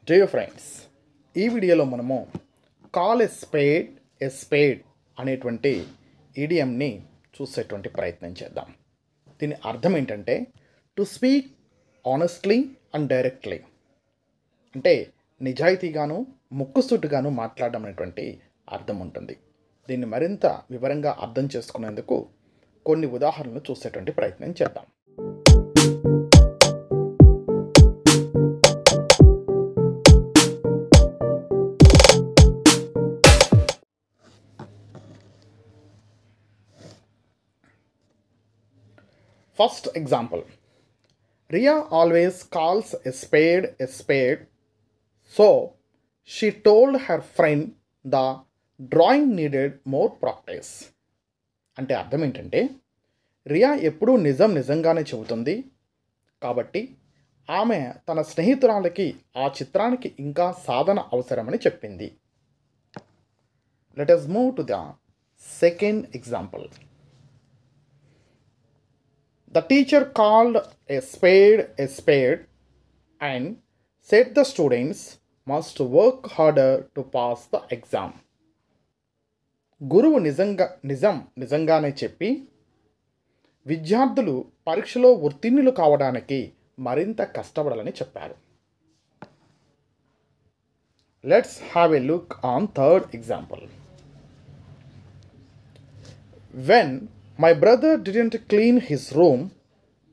Dear friends, ఈ వీడియోలో మనము కాల్ ఎ స్పేడ్ అనేటువంటి ఈడియంని చూసేటువంటి ప్రయత్నం చేద్దాం. దీని అర్థం ఏంటంటే to speak honestly and directly, అంటే నిజాయితీగాను ముక్కుసూటిగాను మాట్లాడడం అనేటువంటి అర్థం ఉంటుంది. దీన్ని మరింత వివరంగా అర్థం చేసుకునేందుకు కొన్ని ఉదాహరణలు చూసేటువంటి ప్రయత్నం చేద్దాం. First example, Ria always calls a spade, so she told her friend the drawing needed more practice. అంటే అర్థం ఏంటంటే రియా ఎప్పుడూ నిజంగానే చెబుతుంది, కాబట్టి ఆమె తన స్నేహితురాలకి ఆ చిత్రానికి ఇంకా సాధన అవసరమని చెప్పింది. Let us move to the second example. The teacher called a spade and said the students must work harder to pass the exam. గురువు నిజంగానే చెప్పి విద్యార్థులు పరీక్షలో ఉత్తీర్ణులు కావడానికి మరింత కష్టపడాలని చెప్పారు. Let's have a look on third example. When my brother didn't clean his room,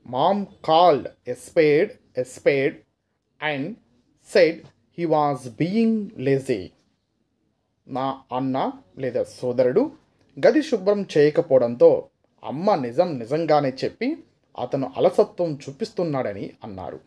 Mom called a spade and said he was being lazy. నా అన్న లేదా సోదరుడు గది శుభ్రం చేయకపోవడంతో అమ్మ నిజంగానే చెప్పి అతను అలసత్వం చూపిస్తున్నాడని అన్నారు.